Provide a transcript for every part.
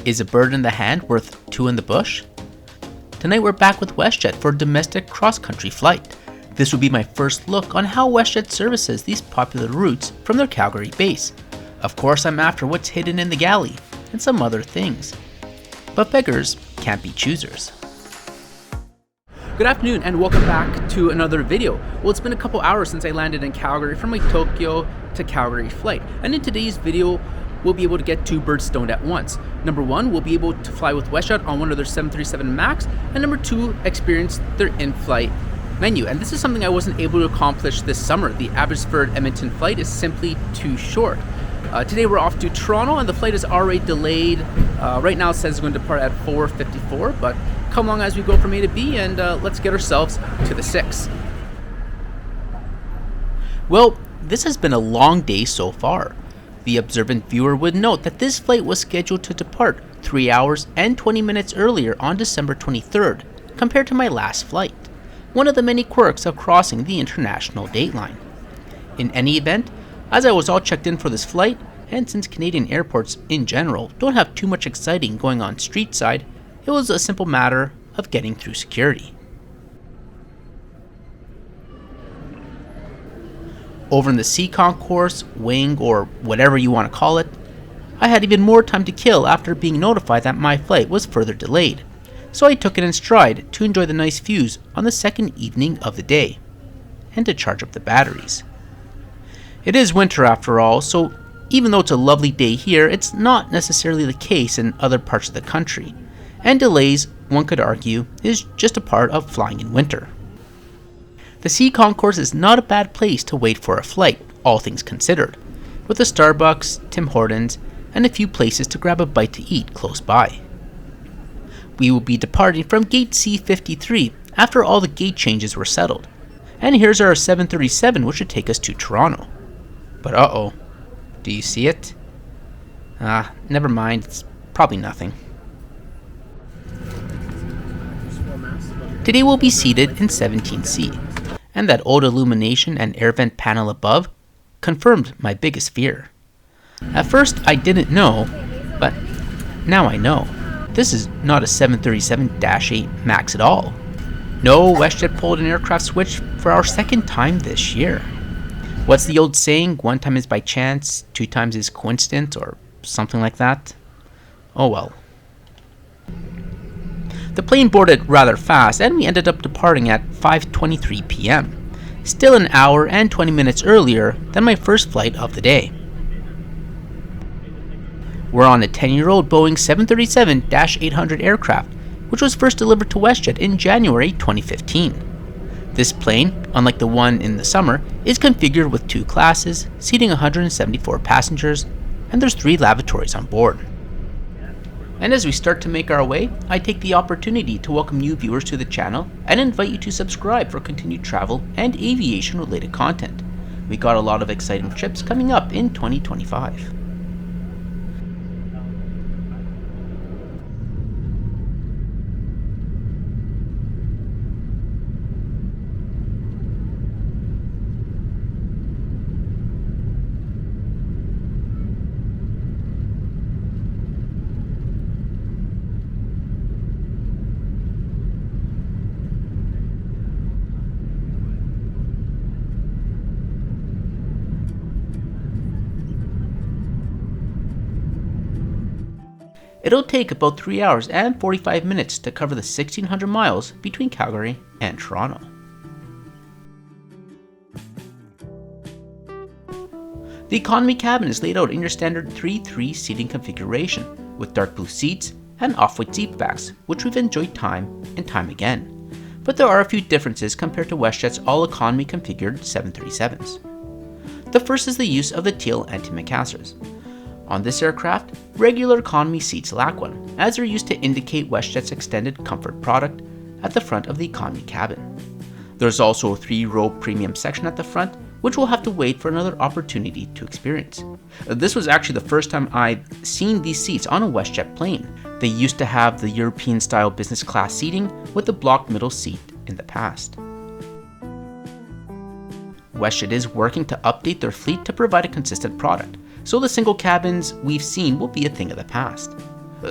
Is a bird in the hand worth two in the bush? Tonight we're back with WestJet for a domestic cross-country flight. This will be my first look on how WestJet services these popular routes from their Calgary base. Of course, I'm after what's hidden in the galley and some other things. But beggars can't be choosers. Good afternoon and welcome back to another video. Well, it's been a couple hours since I landed in Calgary from my Tokyo to Calgary flight. And in today's video, we'll be able to get two birds stoned at once. Number one, we'll be able to fly with WestJet on one of their 737 MAX. And number two, experience their in-flight menu. And this is something I wasn't able to accomplish this summer. The Abbotsford-Edmonton flight is simply too short. Today we're off to Toronto and the flight is already delayed. Right now it says it's going to depart at 4:54, but come along as we go from A to B and let's get ourselves to the 6. Well, this has been a long day so far. The observant viewer would note that this flight was scheduled to depart 3 hours and 20 minutes earlier on December 23rd, compared to my last flight. One of the many quirks of crossing the international dateline. In any event, as I was all checked in for this flight, and since Canadian airports in general don't have too much exciting going on street side, it was a simple matter of getting through security. Over in the C concourse, wing, or whatever you want to call it, I had even more time to kill after being notified that my flight was further delayed, so I took it in stride to enjoy the nice views on the second evening of the day, and to charge up the batteries. It is winter after all, so even though it's a lovely day here, it's not necessarily the case in other parts of the country, and delays, one could argue, is just a part of flying in winter. The C concourse is not a bad place to wait for a flight, all things considered, with a Starbucks, Tim Hortons, and a few places to grab a bite to eat close by. We will be departing from gate C53 after all the gate changes were settled, and here's our 737 which should take us to Toronto. But uh-oh, do you see it? Never mind, it's probably nothing. Today we'll be seated in 17C, and that old illumination and air vent panel above confirmed my biggest fear. At first I didn't know, but now I know. This is not a 737-8 MAX at all. No, WestJet pulled an aircraft switch for our second time this year. What's the old saying? 1 time is by chance, 2 times is coincidence, or something like that? Oh well. The plane boarded rather fast and we ended up departing at 5:23 p.m. Still an hour and 20 minutes earlier than my first flight of the day. We're on a 10-year-old Boeing 737-800 aircraft, which was first delivered to WestJet in January 2015. This plane, unlike the one in the summer, is configured with 2 classes, seating 174 passengers, and there's 3 lavatories on board. And as we start to make our way, I take the opportunity to welcome new viewers to the channel and invite you to subscribe for continued travel and aviation related content. We got a lot of exciting trips coming up in 2025. It'll take about 3 hours and 45 minutes to cover the 1,600 miles between Calgary and Toronto. The economy cabin is laid out in your standard 3-3 seating configuration, with dark blue seats and off-white seat backs, which we've enjoyed time and time again. But there are a few differences compared to WestJet's all-economy configured 737s. The first is the use of the teal antimacassars. On this aircraft, regular economy seats lack one, as they're used to indicate WestJet's extended comfort product at the front of the economy cabin. There's also a 3-row premium section at the front, which we'll have to wait for another opportunity to experience. This was actually the first time I'd seen these seats on a WestJet plane. They used to have the European-style business class seating with the blocked middle seat in the past. WestJet is working to update their fleet to provide a consistent product, so the single cabins we've seen will be a thing of the past.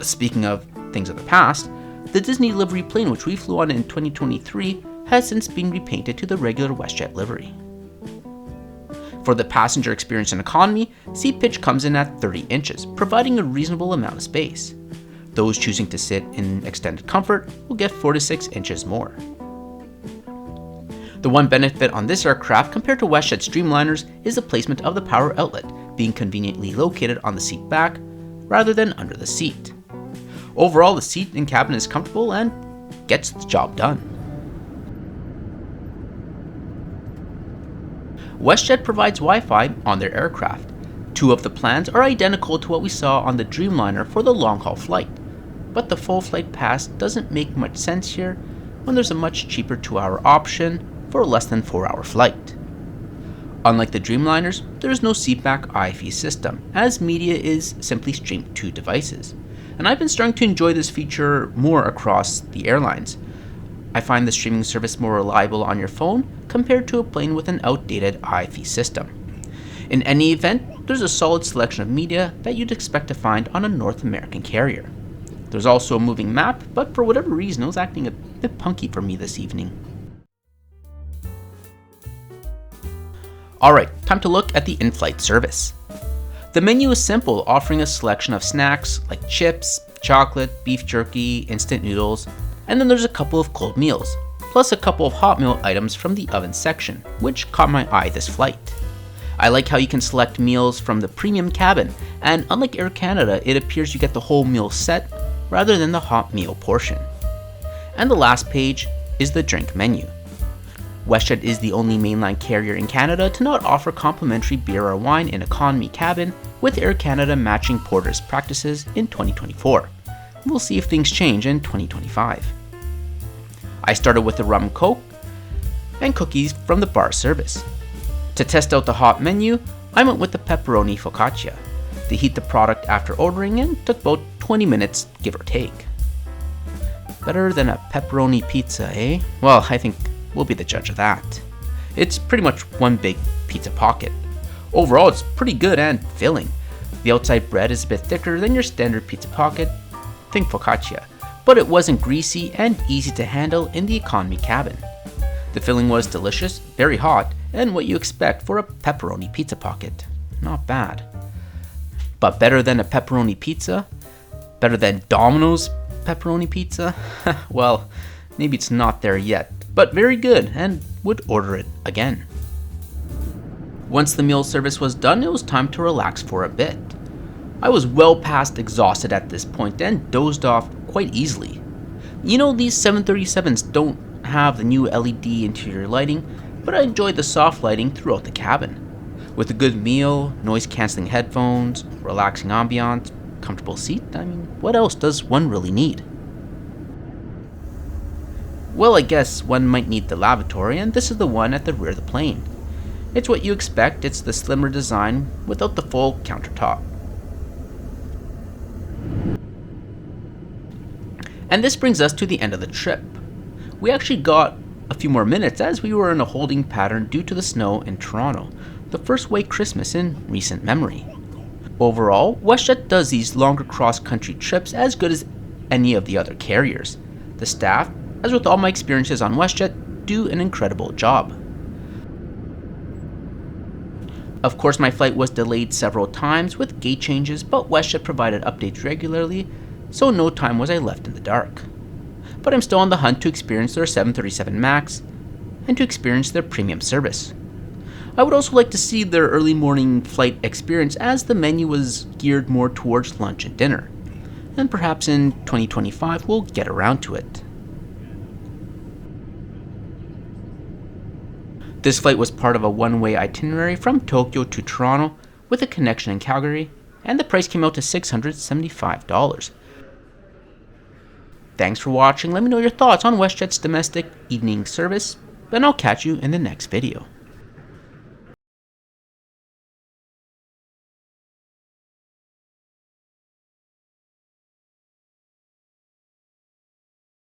Speaking of things of the past, the Disney livery plane which we flew on in 2023 has since been repainted to the regular WestJet livery. For the passenger experience and economy, seat pitch comes in at 30 inches, providing a reasonable amount of space. Those choosing to sit in extended comfort will get 4 to 6 inches more. The one benefit on this aircraft compared to WestJet's Dreamliners is the placement of the power outlet, being conveniently located on the seat back rather than under the seat. Overall, the seat and cabin is comfortable and gets the job done. WestJet provides Wi-Fi on their aircraft. 2 of the plans are identical to what we saw on the Dreamliner for the long-haul flight, but the full flight pass doesn't make much sense here when there's a much cheaper 2-hour option for a less than 4-hour flight. Unlike the Dreamliners, there is no seatback IFE system, as media is simply streamed to devices, and I've been starting to enjoy this feature more across the airlines. I find the streaming service more reliable on your phone compared to a plane with an outdated IFE system. In any event, there's a solid selection of media that you'd expect to find on a North American carrier. There's also a moving map, but for whatever reason it was acting a bit punky for me this evening. Alright, time to look at the in-flight service. The menu is simple, offering a selection of snacks like chips, chocolate, beef jerky, instant noodles, and then there's a couple of cold meals, plus a couple of hot meal items from the oven section, which caught my eye this flight. I like how you can select meals from the premium cabin, and unlike Air Canada, it appears you get the whole meal set rather than the hot meal portion. And the last page is the drink menu. WestJet is the only mainline carrier in Canada to not offer complimentary beer or wine in economy cabin, with Air Canada matching Porter's practices in 2024. We'll see if things change in 2025. I started with the rum coke and cookies from the bar service. To test out the hot menu, I went with the pepperoni focaccia. They heat the product after ordering and took about 20 minutes, give or take. Better than a pepperoni pizza, eh? Well, I think we'll be the judge of that. It's pretty much one big pizza pocket. Overall, it's pretty good and filling. The outside bread is a bit thicker than your standard pizza pocket, think focaccia, but it wasn't greasy and easy to handle in the economy cabin. The filling was delicious, very hot, and what you expect for a pepperoni pizza pocket. Not bad. But better than a pepperoni pizza? Better than Domino's pepperoni pizza? Well, maybe it's not there yet, but very good and would order it again. Once the meal service was done, it was time to relax for a bit. I was well past exhausted at this point and dozed off quite easily. You know, these 737s don't have the new LED interior lighting, but I enjoyed the soft lighting throughout the cabin. With a good meal, noise-canceling headphones, relaxing ambiance, comfortable seat, what else does one really need? Well, I guess one might need the lavatory, and this is the one at the rear of the plane. It's what you expect, it's the slimmer design without the full countertop. And this brings us to the end of the trip. We actually got a few more minutes as we were in a holding pattern due to the snow in Toronto, the first white Christmas in recent memory. Overall, WestJet does these longer cross-country trips as good as any of the other carriers. The staff, as with all my experiences on WestJet, do an incredible job. Of course, my flight was delayed several times with gate changes, but WestJet provided updates regularly, so no time was I left in the dark. But I'm still on the hunt to experience their 737 MAX and to experience their premium service. I would also like to see their early morning flight experience as the menu was geared more towards lunch and dinner. And perhaps in 2025 we'll get around to it. This flight was part of a one-way itinerary from Tokyo to Toronto with a connection in Calgary, and the price came out to $675. Thanks for watching. Let me know your thoughts on WestJet's domestic evening service, and I'll catch you in the next video.